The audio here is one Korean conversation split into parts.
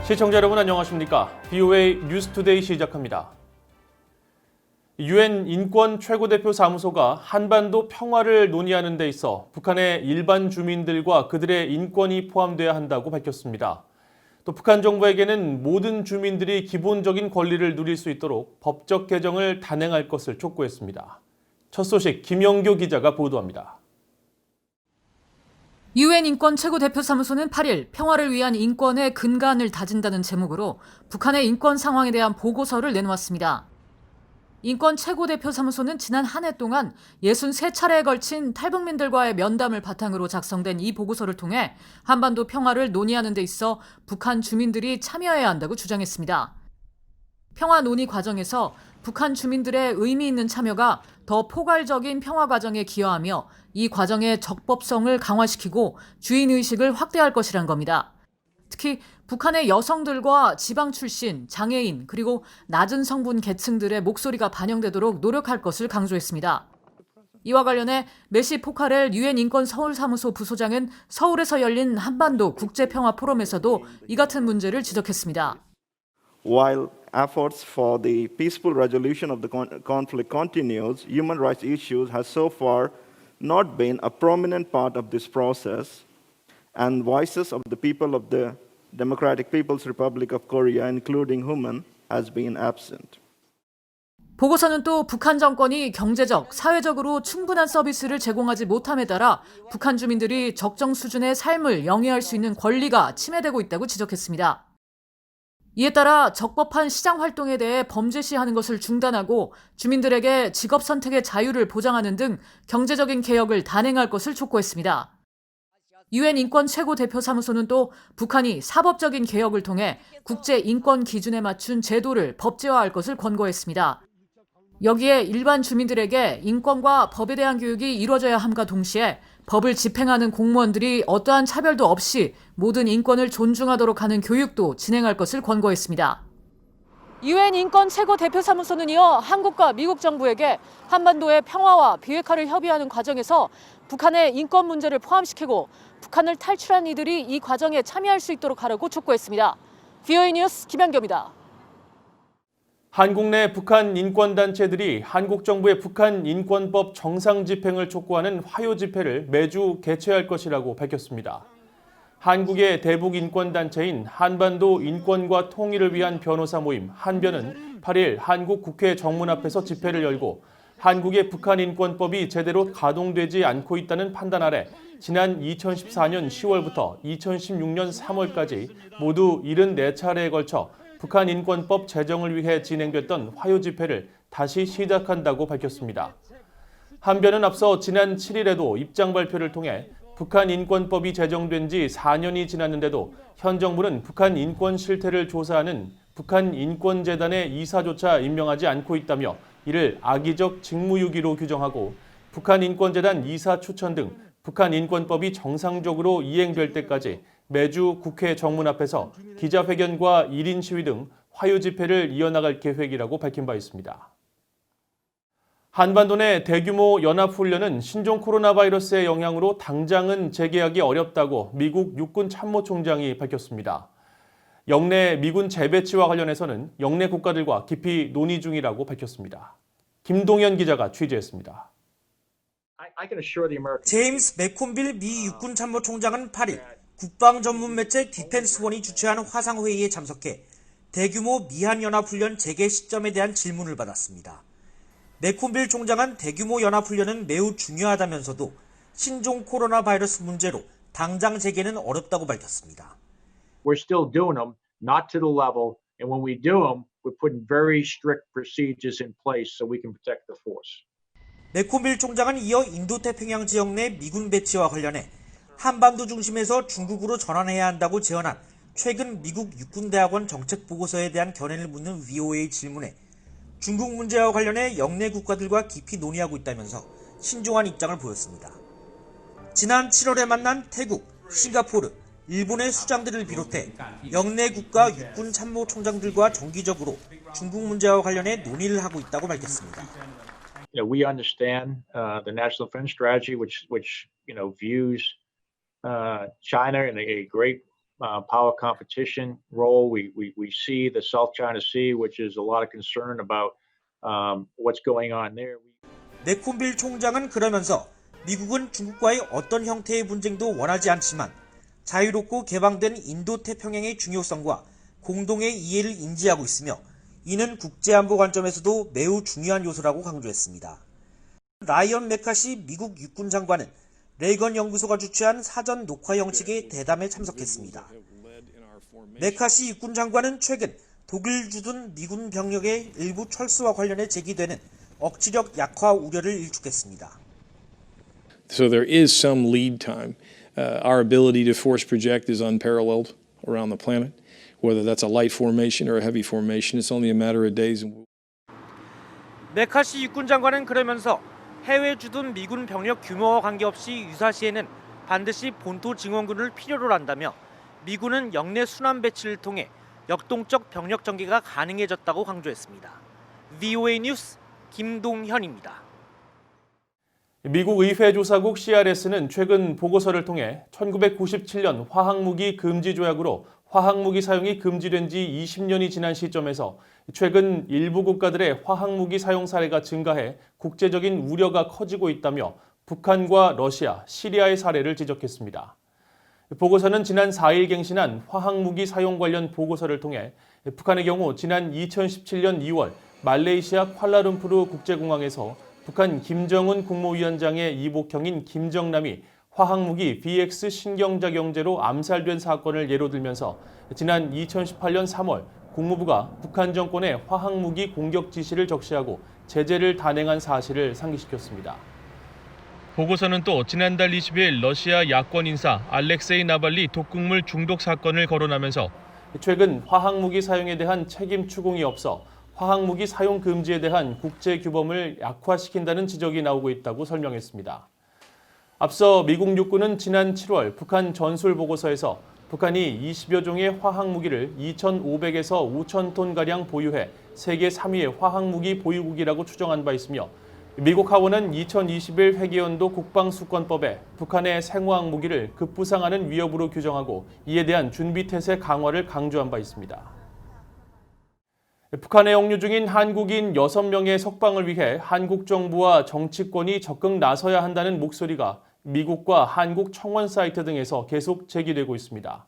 시청자 여러분 안녕하십니까? BOA 뉴스투데이 시작합니다. UN 인권 최고대표 사무소가 한반도 평화를 논의하는 데 있어 북한의 일반 주민들과 그들의 인권이 포함돼야 한다고 밝혔습니다. 또 북한 정부에게는 모든 주민들이 기본적인 권리를 누릴 수 있도록 법적 개정을 단행할 것을 촉구했습니다. 첫 소식 김영교 기자가 보도합니다. UN 인권 최고대표 사무소는 8일 평화를 위한 인권의 근간을 다진다는 제목으로 북한의 인권 상황에 대한 보고서를 내놓았습니다. 인권 최고대표 사무소는 지난 한 해 동안 63차례에 걸친 탈북민들과의 면담을 바탕으로 작성된 이 보고서를 통해 한반도 평화를 논의하는 데 있어 북한 주민들이 참여해야 한다고 주장했습니다. 평화 논의 과정에서 북한 주민들의 의미 있는 참여가 더 포괄적인 평화 과정에 기여하며 이 과정의 적법성을 강화시키고 주인의식을 확대할 것이란 겁니다. 특히 북한의 여성들과 지방 출신, 장애인, 그리고 낮은 성분 계층들의 목소리가 반영되도록 노력할 것을 강조했습니다. 이와 관련해 메시 포카렐 UN 인권 서울사무소 부소장은 서울에서 열린 한반도 국제평화 포럼에서도 이 같은 문제를 지적했습니다. While efforts for the peaceful resolution of the conflict continues, human rights issues has so far not been a prominent part of this process, and voices of the people of the Democratic People's Republic of Korea, including women, has been absent. 보고서는 또 북한 정권이 경제적, 사회적으로 충분한 서비스를 제공하지 못함에 따라 북한 주민들이 적정 수준의 삶을 영위할 수 있는 권리가 침해되고 있다고 지적했습니다. 이에 따라 적법한 시장 활동에 대해 범죄시하는 것을 중단하고 주민들에게 직업 선택의 자유를 보장하는 등 경제적인 개혁을 단행할 것을 촉구했습니다. UN 인권 최고 대표 사무소는 또 북한이 사법적인 개혁을 통해 국제 인권 기준에 맞춘 제도를 법제화할 것을 권고했습니다. 여기에 일반 주민들에게 인권과 법에 대한 교육이 이루어져야 함과 동시에 법을 집행하는 공무원들이 어떠한 차별도 없이 모든 인권을 존중하도록 하는 교육도 진행할 것을 권고했습니다. UN 인권 최고 대표 사무소는 이어 한국과 미국 정부에게 한반도의 평화와 비핵화를 협의하는 과정에서 북한의 인권 문제를 포함시키고 북한을 탈출한 이들이 이 과정에 참여할 수 있도록 하라고 촉구했습니다. BOA 뉴스 김현교입니다. 한국 내 북한 인권단체들이 한국 정부의 북한 인권법 정상 집행을 촉구하는 화요 집회를 매주 개최할 것이라고 밝혔습니다. 한국의 대북 인권단체인 한반도 인권과 통일을 위한 변호사 모임 한변은 8일 한국 국회 정문 앞에서 집회를 열고 한국의 북한 인권법이 제대로 가동되지 않고 있다는 판단 아래 지난 2014년 10월부터 2016년 3월까지 모두 74차례에 걸쳐 북한 인권법 제정을 위해 진행됐던 화요 집회를 다시 시작한다고 밝혔습니다. 한변은 앞서 지난 7일에도 입장 발표를 통해 북한 인권법이 제정된 지 4년이 지났는데도 현 정부는 북한 인권 실태를 조사하는 북한 인권재단의 이사조차 임명하지 않고 있다며 이를 악의적 직무유기로 규정하고 북한 인권재단 이사 추천 등 북한 인권법이 정상적으로 이행될 때까지 매주 국회 정문 앞에서 기자회견과 1인 시위 등 화요 집회를 이어나갈 계획이라고 밝힌 바 있습니다. 한반도 내 대규모 연합훈련은 신종 코로나 바이러스의 영향으로 당장은 재개하기 어렵다고 미국 육군 참모총장이 밝혔습니다. 영내 미군 재배치와 관련해서는 영내 국가들과 깊이 논의 중이라고 밝혔습니다. 김동현 기자가 취재했습니다. 제임스 맥콤빌 미 육군 참모총장은 8일 국방 전문 매체 디펜스원이 주최한 화상회의에 참석해 대규모 미한연합훈련 재개 시점에 대한 질문을 받았습니다. 맥콤빌 총장은 대규모 연합훈련은 매우 중요하다면서도 신종 코로나 바이러스 문제로 당장 재개는 어렵다고 밝혔습니다. We're still doing them, not to the level, and when we do them, we're putting very strict procedures in place so we can protect the force. 맥콤빌 총장은 이어 인도태평양 지역 내 미군 배치와 관련해 한반도 중심에서 중국으로 전환해야 한다고 제언한 최근 미국 육군대학원 정책보고서에 대한 견해를 묻는 VOA 질문에 중국 문제와 관련해 영내 국가들과 깊이 논의하고 있다면서 신중한 입장을 보였습니다. 지난 7월에 만난 태국, 싱가포르, 일본의 수장들을 비롯해 영내 국가 육군 참모총장들과 정기적으로 중국 문제와 관련해 논의를 하고 있다고 밝혔습니다. We understand the National Defense Strategy, which views China in a great power competition role. We see the South China Sea, which is a lot of concern about what's going on there. 네콤빌 총장은 그러면서 미국은 중국과의 어떤 형태의 분쟁도 원하지 않지만 자유롭고 개방된 인도태평양의 중요성과 공동의 이해를 인지하고 있으며 이는 국제안보 관점에서도 매우 중요한 요소라고 강조했습니다. 라이언 맥카시 미국 육군 장관은 레이건 연구소가 주최한 사전 녹화 형식의 대담에 참석했습니다. 맥카시 육군 장관은 최근 독일 주둔 미군 병력의 일부 철수와 관련해 제기되는 억지력 약화 우려를 일축했습니다. So there is some lead time. Our ability to force project is unparalleled around the planet. Whether that's a light formation or a heavy formation, it's only a matter of days. 메카시 육군 장관은 그러면서 해외 주둔 미군 병력 규모와 관계없이 유사시에는 반드시 본토 증원군을 필요로 한다며 미군은 영내 순환 배치를 통해 역동적 병력 전개가 가능해졌다고 강조했습니다. VOA 뉴스 김동현입니다. 미국 의회조사국 CRS는 최근 보고서를 통해 1997년 화학무기 금지 조약으로 화학무기 사용이 금지된 지 20년이 지난 시점에서 최근 일부 국가들의 화학무기 사용 사례가 증가해 국제적인 우려가 커지고 있다며 북한과 러시아, 시리아의 사례를 지적했습니다. 보고서는 지난 4일 갱신한 화학무기 사용 관련 보고서를 통해 북한의 경우 지난 2017년 2월 말레이시아 쿠알라룸푸르 국제공항에서 북한 김정은 국무위원장의 이복형인 김정남이 화학무기 BX 신경작용제로 암살된 사건을 예로 들면서 지난 2018년 3월 국무부가 북한 정권의 화학무기 공격 지시를 적시하고 제재를 단행한 사실을 상기시켰습니다. 보고서는 또 지난달 20일 러시아 야권 인사 알렉세이 나발리 독극물 중독 사건을 거론하면서 최근 화학무기 사용에 대한 책임 추궁이 없어 화학무기 사용 금지에 대한 국제 규범을 약화시킨다는 지적이 나오고 있다고 설명했습니다. 앞서 미국 육군은 지난 7월 북한 전술 보고서에서 북한이 20여 종의 화학무기를 2,500에서 5,000톤가량 보유해 세계 3위의 화학무기 보유국이라고 추정한 바 있으며 미국 하원은 2021 회계연도 국방수권법에 북한의 생화학무기를 급부상하는 위협으로 규정하고 이에 대한 준비태세 강화를 강조한 바 있습니다. 북한에 억류 중인 한국인 6명의 석방을 위해 한국 정부와 정치권이 적극 나서야 한다는 목소리가 미국과 한국 청원 사이트 등에서 계속 제기되고 있습니다.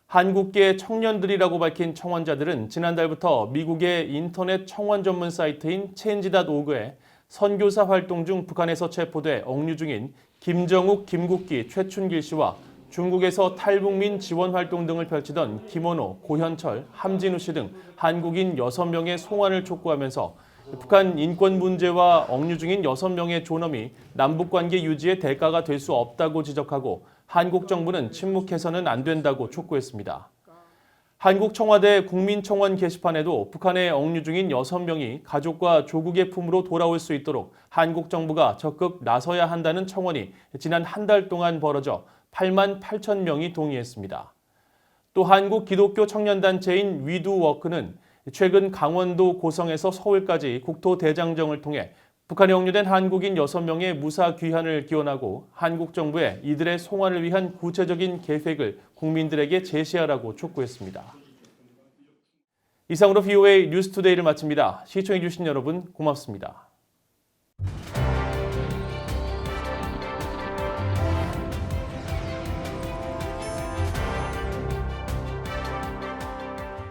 한국계 청년들이라고 밝힌 청원자들은 지난달부터 미국의 인터넷 청원 전문 사이트인 change.org에 선교사 활동 중 북한에서 체포돼 억류 중인 김정욱, 김국기, 최춘길 씨와 중국에서 탈북민 지원 활동 등을 펼치던 김원호, 고현철, 함진우 씨 등 한국인 6명의 송환을 촉구하면서 북한 인권 문제와 억류 중인 6명의 존엄이 남북관계 유지의 대가가 될 수 없다고 지적하고 한국 정부는 침묵해서는 안 된다고 촉구했습니다. 한국 청와대 국민청원 게시판에도 북한에 억류 중인 6명이 가족과 조국의 품으로 돌아올 수 있도록 한국 정부가 적극 나서야 한다는 청원이 지난 한 달 동안 벌어져 8만 8천 명이 동의했습니다. 또 한국 기독교 청년단체인 위두워크는 최근 강원도 고성에서 서울까지 국토대장정을 통해 북한에 억류된 한국인 6명의 무사 귀환을 기원하고 한국 정부에 이들의 송환을 위한 구체적인 계획을 국민들에게 제시하라고 촉구했습니다. 이상으로 VOA 뉴스투데이를 마칩니다. 시청해주신 여러분 고맙습니다.